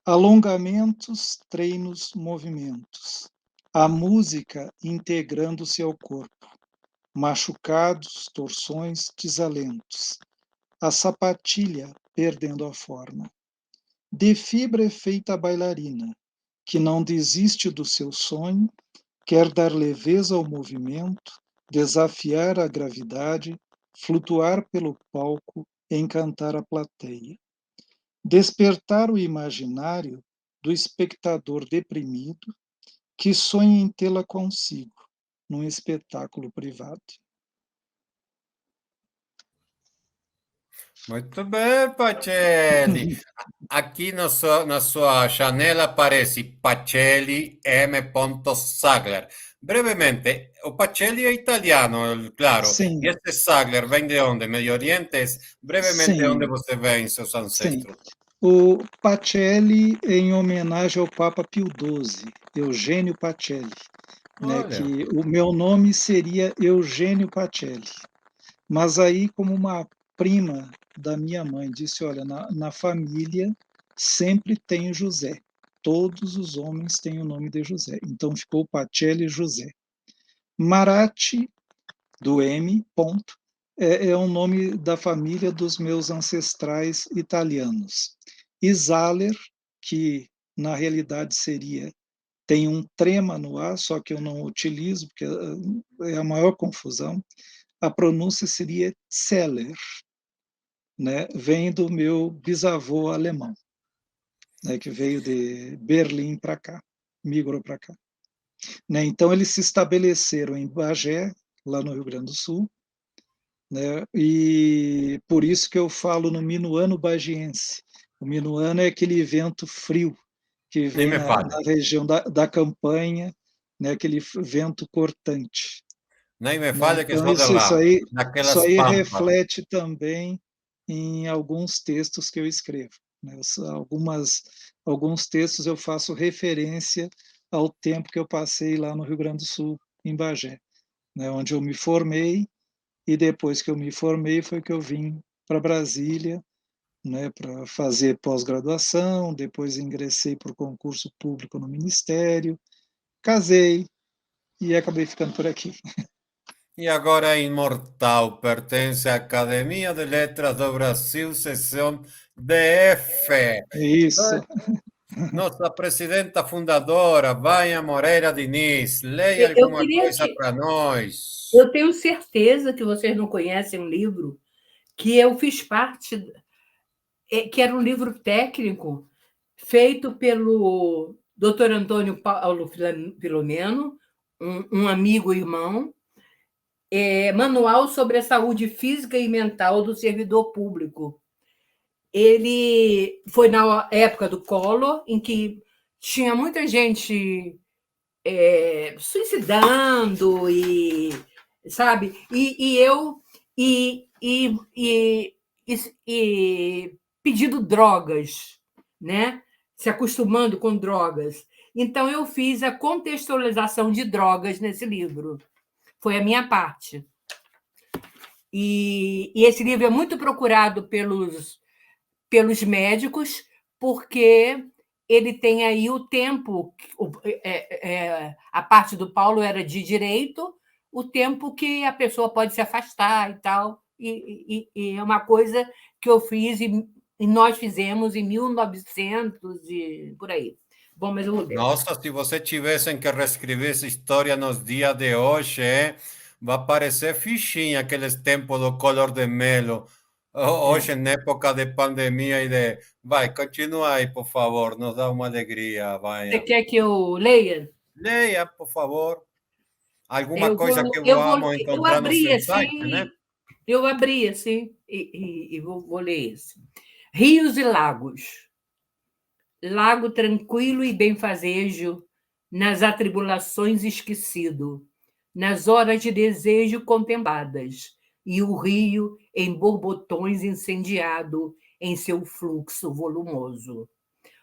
Alongamentos, treinos, movimentos. A música integrando-se ao corpo. Machucados, torções, desalentos. A sapatilha perdendo a forma. De fibra é feita a bailarina, que não desiste do seu sonho, quer dar leveza ao movimento, desafiar a gravidade, flutuar pelo palco, encantar a plateia. Despertar o imaginário do espectador deprimido, que sonha em tê-la consigo, num espetáculo privado. Muito bem, Pacelli. Aqui na sua janela aparece Pacelli M. Sagler. Brevemente, o Pacelli é italiano, claro. E Sim, este Sagler vem de onde? Medio Oriente? Brevemente, onde sim, você vem seus sim. ancestros? O Pacelli, em homenagem ao Papa Pio XII, Eugênio Pacelli, né, Olha, que o meu nome seria Eugênio Pacelli. Mas aí, como uma prima da minha mãe disse, olha, na família sempre tem José. Todos os homens têm o nome de José. Então ficou Pacelli José. Marati, do M, ponto, é o nome da família dos meus ancestrais italianos. Isaler, que na realidade seria, tem um trema no A, só que eu não utilizo, porque é a maior confusão. A pronúncia seria Zeller, né? Vem do meu bisavô alemão, né? Que veio de Berlim para cá, migrou para cá. Né? Então, eles se estabeleceram em Bagé, lá no Rio Grande do Sul, né? E por isso que eu falo no minuano bagiense. O minuano é aquele vento frio que nem vem me na fale. região da campanha, né? Aquele vento cortante. Nem me Né? fale que Então, sou de isso lá, aí, isso naquelas aí pampas. reflete também em alguns textos que eu escrevo. Né? Alguns textos eu faço referência ao tempo que eu passei lá no Rio Grande do Sul, em Bagé, né? Onde eu me formei, e depois que eu me formei foi que eu vim para Brasília, né, para fazer pós-graduação, depois ingressei para o concurso público no Ministério, casei e acabei ficando por aqui. E agora é imortal, pertence à Academia de Letras do Brasil, seção DF. Isso. Nossa presidenta fundadora, Vânia Moreira Diniz, leia Eu alguma queria coisa te. para nós. Eu tenho certeza que vocês não conhecem um livro que eu fiz parte, que era um livro técnico feito pelo Dr. Antônio Paulo Filomeno, um amigo e irmão, Manual sobre a Saúde Física e Mental do Servidor Público. Ele foi na época do Collor, em que tinha muita gente suicidando e, sabe? E pedindo drogas, né? Se acostumando com drogas. Então, eu fiz a contextualização de drogas nesse livro. Foi a minha parte. E esse livro é muito procurado pelos médicos, porque ele tem aí o tempo, a parte do Paulo era de direito, o tempo que a pessoa pode se afastar e tal, e é uma coisa que eu fiz e nós fizemos em 1900 e por aí. Bom, mas eu vou ver. Nossa, se você tivessem que reescrever essa história nos dias de hoje, vai parecer fichinha aqueles tempos do Collor de Mello. Hoje, na época de pandemia e de... Vai, continua aí, por favor, nos dá uma alegria, Você vai. quer que eu leia? Leia, por favor. Alguma coisa que vamos Eu encontrar no abri seu site, assim, né? eu abri assim e vou ler esse. Rios e lagos. Lago tranquilo e benfazejo, nas atribulações esquecido, nas horas de desejo contempladas, e o rio em borbotões incendiado em seu fluxo volumoso.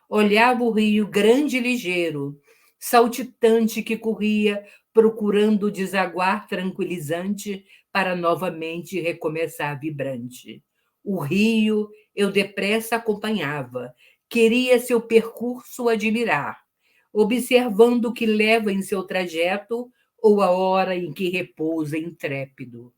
Olhava o rio grande e ligeiro, saltitante que corria procurando desaguar tranquilizante para novamente recomeçar vibrante. O rio eu depressa acompanhava, queria seu percurso admirar, observando o que leva em seu trajeto ou a hora em que repousa intrépido.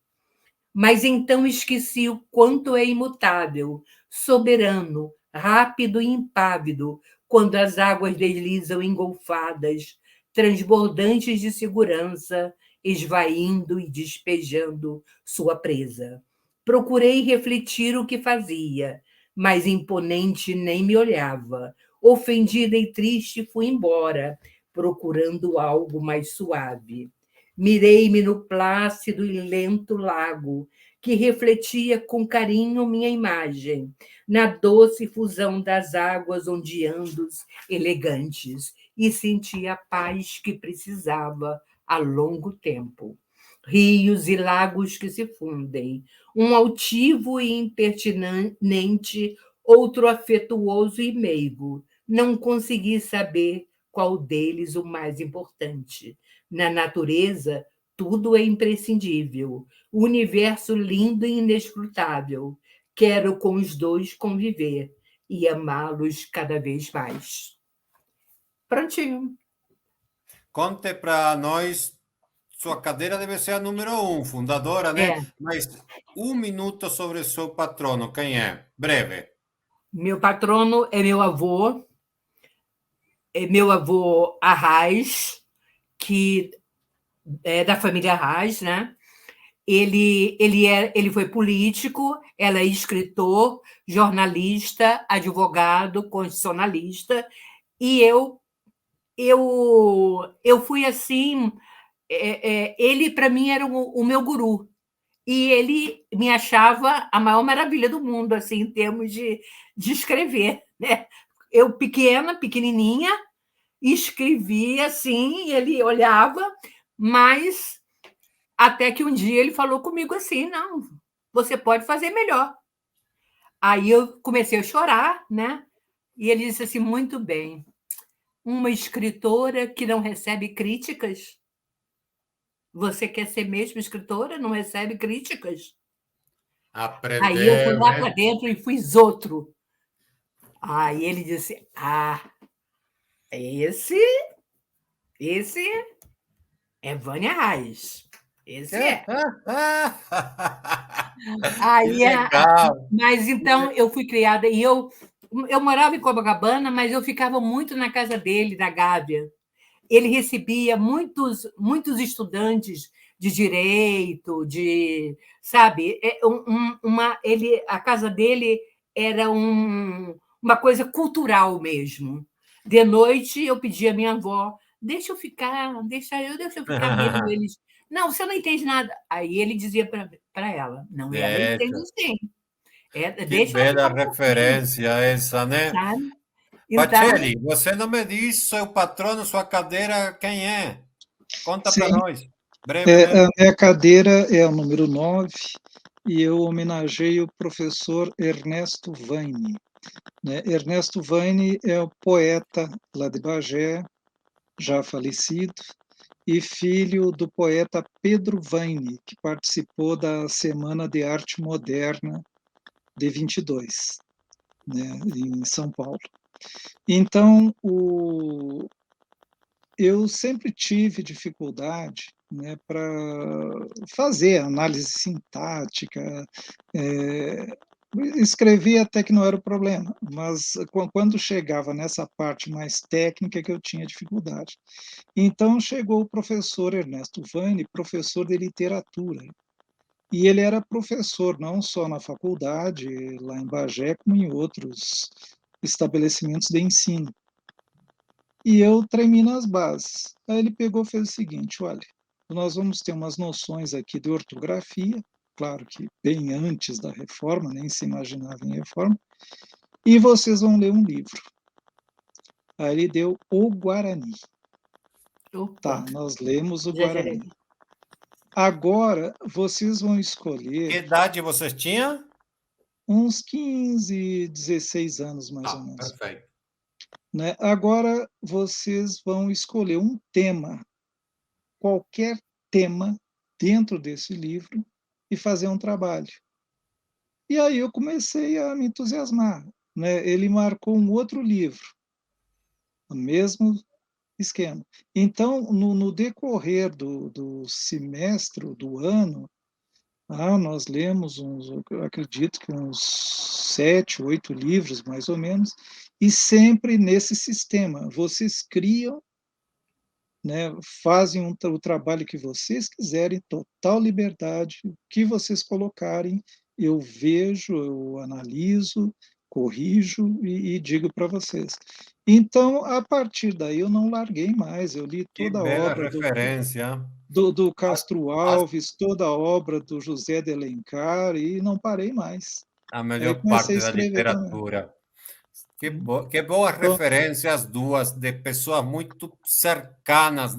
Mas então esqueci o quanto é imutável, soberano, rápido e impávido, quando as águas deslizam engolfadas, transbordantes de segurança, esvaindo e despejando sua presa. Procurei refletir o que fazia, mas imponente nem me olhava. Ofendida e triste, fui embora, procurando algo mais suave. Mirei-me no plácido e lento lago, que refletia com carinho minha imagem, na doce fusão das águas ondeandos elegantes, e senti a paz que precisava há longo tempo. Rios e lagos que se fundem, um altivo e impertinente, outro afetuoso e meigo. Não consegui saber qual deles o mais importante. Na natureza, tudo é imprescindível. O universo lindo e inescrutável. Quero com os dois conviver e amá-los cada vez mais. Prontinho. Conte para nós, sua cadeira deve ser a número 1, fundadora, né? É, Mas 1 minuto sobre o seu patrono, quem é? Breve. meu patrono é meu avô Arraes, que é da família Arraes, né? Ele foi político, ela é escritor, jornalista, advogado, constitucionalista, e eu fui assim, ele para mim era o meu guru, e ele me achava a maior maravilha do mundo, assim, em termos de escrever, né? Eu pequena, pequenininha, escrevia assim, e ele olhava, mas até que um dia ele falou comigo assim: não, você pode fazer melhor. Aí eu comecei a chorar, né? E ele disse assim: muito bem, uma escritora que não recebe críticas. Você quer ser mesmo escritora? Não recebe críticas? Aí eu fui Aprendeu, lá para né? dentro e fiz outro. Aí ele disse: ah, esse, esse é Vânia Reis. Esse é. Que Aí, legal! mas então eu fui criada e eu morava em Copacabana, mas eu ficava muito na casa dele, da Gávea. Ele recebia muitos estudantes de direito, sabe, a casa dele era uma coisa cultural mesmo. De noite eu pedia à minha avó, deixa eu ficar vendo eles. Não, você não entende nada. Aí ele dizia para ela, não, ela entende Deixa. sim. Que Deixa ela bela ficar um pouquinho, referência essa, né? sabe? Então, Pacheli, você não me diz seu patrono, sua cadeira, quem é? Conta para Sim, nós, brevemente. a minha cadeira é o número 9 e eu homenageio o professor Ernesto Vaini, né? Ernesto Vaini é o poeta lá de Bagé, já falecido, e filho do poeta Pedro Vaini, que participou da Semana de Arte Moderna de 22, né, em São Paulo. Então, eu sempre tive dificuldade, né, para fazer análise sintática, escrever até que não era o problema, mas quando chegava nessa parte mais técnica que eu tinha dificuldade. Então chegou o professor Ernesto Vaini, professor de literatura, e ele era professor não só na faculdade, lá em Bagé, como em outros estabelecimentos de ensino. E eu treinei nas bases. Aí ele pegou e fez o seguinte: olha, nós vamos ter umas noções aqui de ortografia, claro que bem antes da reforma, nem se imaginava em reforma, e vocês vão ler um livro. Aí ele deu o Guarani. Tá, nós lemos o Guarani. Agora vocês vão Que escolher idade vocês tinham? uns 15, 16 anos mais ou Ah, menos, perfeito. né? Agora vocês vão escolher um tema, qualquer tema dentro desse livro e fazer um trabalho. E aí eu comecei a me entusiasmar, né? Ele marcou um outro livro, o mesmo esquema. Então, no decorrer do semestre, do ano, nós lemos acredito que uns 7, 8 livros, mais ou menos, e sempre nesse sistema. Vocês criam, né, fazem o trabalho que vocês quiserem, total liberdade, o que vocês colocarem, eu vejo, eu analiso, corrijo e digo para vocês. Então, a partir daí, eu não larguei mais, eu li Que toda a bela obra referência. do As, Castro as, Alves, toda a obra do José de Alencar, e não parei mais. a Aí melhor comecei a parte da escrever também. literatura. Que boas Então, referências as duas, de pessoas muito cercanas,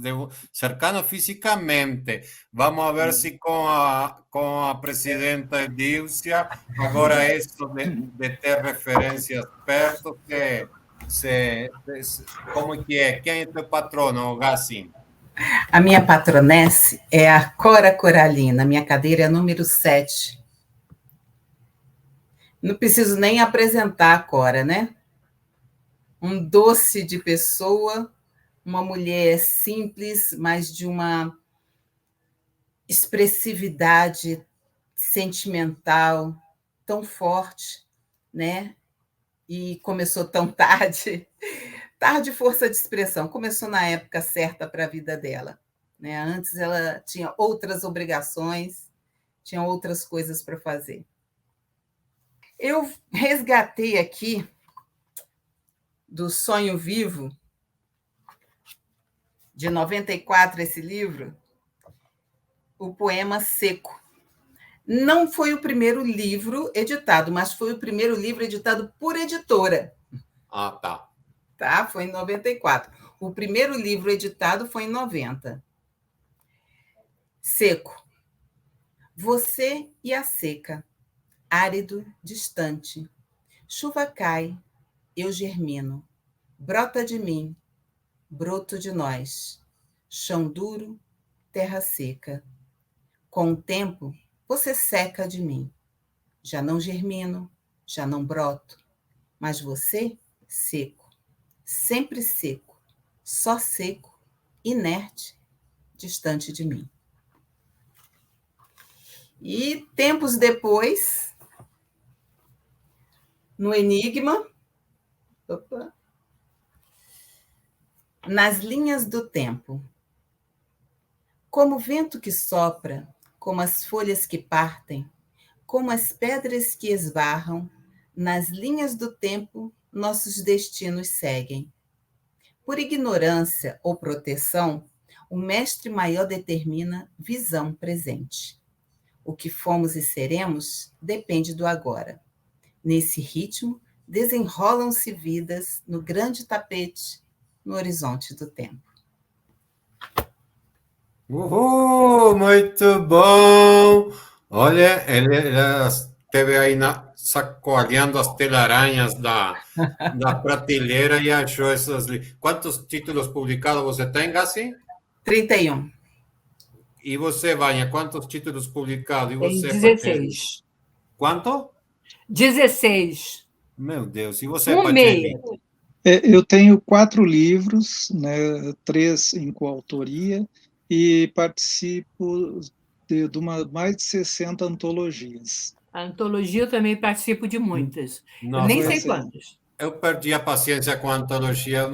cercanas fisicamente. Vamos ver se com a presidenta Edilcia, agora isso de ter referências perto, como que é? Quem é teu patrono, Gassim? A minha patronesse é a Cora Coralina, minha cadeira é número 7. Não preciso nem apresentar a Cora, né? Um doce de pessoa, uma mulher simples, mas de uma expressividade sentimental tão forte, né? E começou tão tarde, tarde força de expressão, começou na época certa para a vida dela, né? Antes ela tinha outras obrigações, tinha outras coisas para fazer. Eu resgatei aqui do Sonho Vivo, de 94, esse livro, o poema Seco. Não foi o primeiro livro editado, mas foi o primeiro livro editado por editora. Ah, tá. Tá? Foi em 94. O primeiro livro editado foi em 90. Seco. Você e a seca, árido, distante. Chuva cai, eu germino. Brota de mim, broto de nós. Chão duro, terra seca. Com o tempo, você seca de mim. Já não germino, já não broto. Mas você, seco. Sempre seco. Só seco, inerte, distante de mim. E tempos depois, no Enigma, nas linhas do tempo, como o vento que sopra, como as folhas que partem, como as pedras que esbarram, nas linhas do tempo nossos destinos seguem. Por ignorância ou proteção, o mestre maior determina visão presente. O que fomos e seremos depende do agora. Nesse ritmo, desenrolam-se vidas no grande tapete, no horizonte do tempo. Uhul, muito bom! Olha, ele esteve aí sacoalhando as telarañas da prateleira e achou essas. Quantos títulos publicados você tem, Gassi? 31. E você, Vânia, quantos títulos publicados? E Tem você, 16. Quanto? 16. Meu Deus, e você, meia. Eu tenho 4 livros, né, 3 em coautoria, e participo de mais de 60 antologias. A antologia eu também participo de muitas. Nossa, eu nem sei quantas. Eu perdi a paciência com a antologia.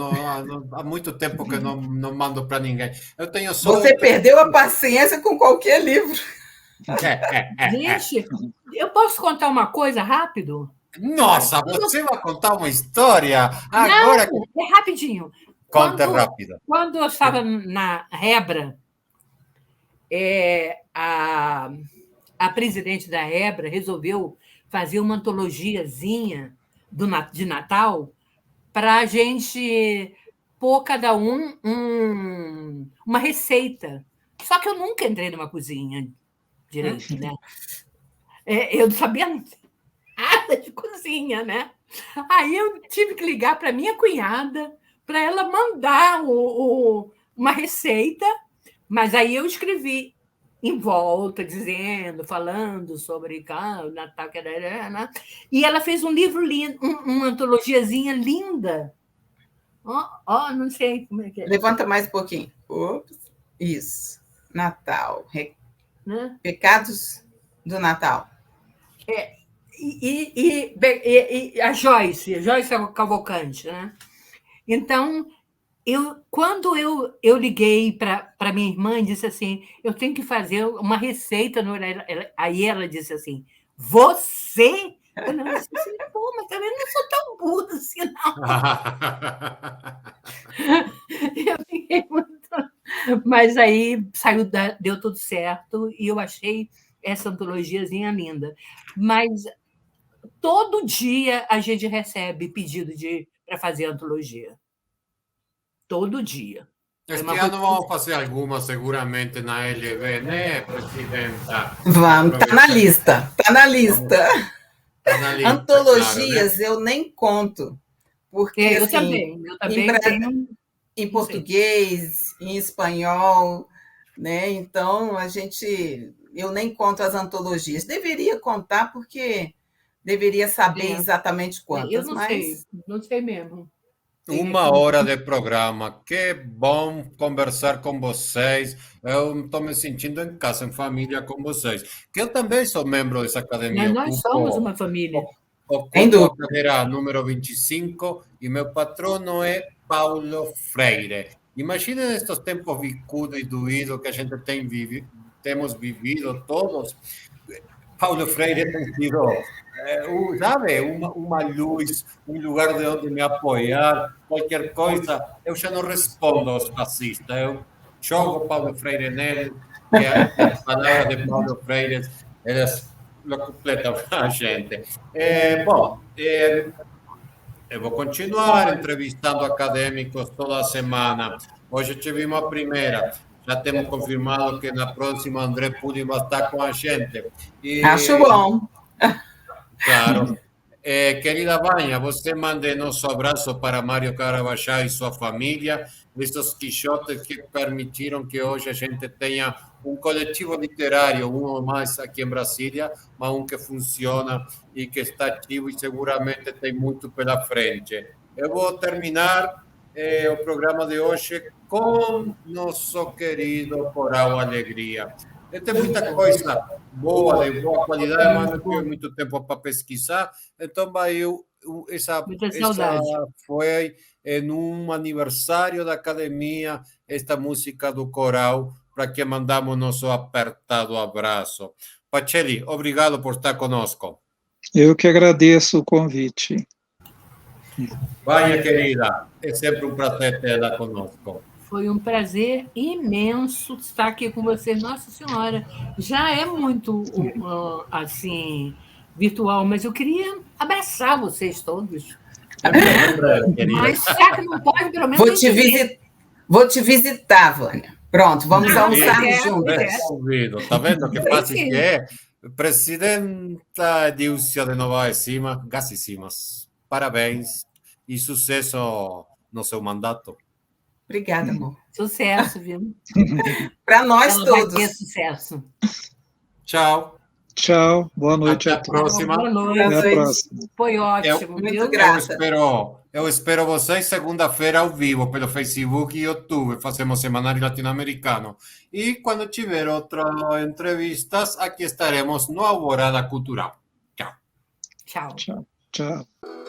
Há muito tempo que eu não mando para ninguém. Eu tenho só. Você perdeu a paciência com qualquer livro. Gente, eu posso contar uma coisa rápido? Nossa, você vai contar uma história? Agora. Não, é rapidinho. Conta rápido. Quando eu estava na Hebra, a presidente da Hebra resolveu fazer uma antologiazinha de Natal para a gente pôr cada uma receita. Só que eu nunca entrei numa cozinha direito, né? Eu não sabia nada de cozinha, né? Aí eu tive que ligar para minha cunhada para ela mandar uma receita, mas aí eu escrevi em volta, falando sobre o Natal, e ela fez um livro lindo, uma antologiazinha linda. Não sei como é que é. Levanta mais um pouquinho. Ops. Isso. Natal. Né? Pecados do Natal. E a Joyce Cavalcante, né? Então, quando eu liguei para minha irmã e disse assim, eu tenho que fazer uma receita, aí ela disse assim, você? Eu não disse assim, pô, mas também não sou tão burra assim, não. Eu fiquei muito... Mas aí deu tudo certo e eu achei essa antologiazinha linda. Mas todo dia a gente recebe pedido para fazer antologia. Todo dia. Este ano vamos fazer alguma, seguramente, na LV, né, Presidenta? Vamos, está na lista. Está na lista. Tá na lista, antologias, claro, né? Eu nem conto. Porque, eu assim, também tenho... Em português, em espanhol, né? Então, eu nem conto as antologias. Deveria contar, porque deveria saber exatamente quantas. Eu não sei mesmo. 1 hora de programa, que bom conversar com vocês. Eu estou me sentindo em casa, em família com vocês. Que eu também sou membro dessa academia. Nós somos uma família. Ocupo a cadeira número 25 e meu patrono é Paulo Freire. Imaginem estes tempos bicudos e doídos que a gente temos vivido todos. Paulo Freire tem sido, sabe, uma luz, um lugar de onde me apoiar, qualquer coisa. Eu já não respondo aos fascistas. Eu jogo Paulo Freire neles, e as palavras de Paulo Freire, elas lo completam a gente. Bom, eu vou continuar entrevistando acadêmicos toda semana. Hoje tivemos a primeira. Já temos confirmado que na próxima André Pudi vai estar com a gente. Acho bom. Claro. Querida Vânia, você mande nosso abraço para Mário Carabajal e sua família, esses quixotes que permitiram que hoje a gente tenha um coletivo literário, um ou mais aqui em Brasília, mas um que funciona e que está ativo e seguramente tem muito pela frente. Eu vou terminar o programa de hoje com nosso querido Coral Alegria. Tem muita coisa boa, de boa qualidade, mas não tive muito tempo para pesquisar. Então, essa foi em um aniversário da academia, esta música do coral, para que mandamos nosso apertado abraço. Pacelli, obrigado por estar conosco. Eu que agradeço o convite. Vânia, querida, é sempre um prazer tê-la conosco. Foi um prazer imenso estar aqui com vocês. Nossa Senhora, já é muito, assim, virtual, mas eu queria abraçar vocês todos. Querida. Mas já que não pode, pelo menos... Vou te visitar, Vânia. Pronto, vamos almoçar juntas. Convido. Tá vendo que fácil que é? Presidenta Dilcia de Novaes Gassisimas. Parabéns e sucesso no seu mandato. Obrigada, amor. Sucesso, viu? Para nós Ela todos. vai ter sucesso. Tchau. Tchau, boa noite Até a a todos. próxima. Boa noite. Até a próxima. Foi ótimo, Muito viu? grata. Eu espero vocês segunda-feira ao vivo pelo Facebook e YouTube. Fazemos Semanário Latino-Americano. E quando tiver outras entrevistas, aqui estaremos no Alvorada Cultural. Tchau. Tchau. Tchau, tchau.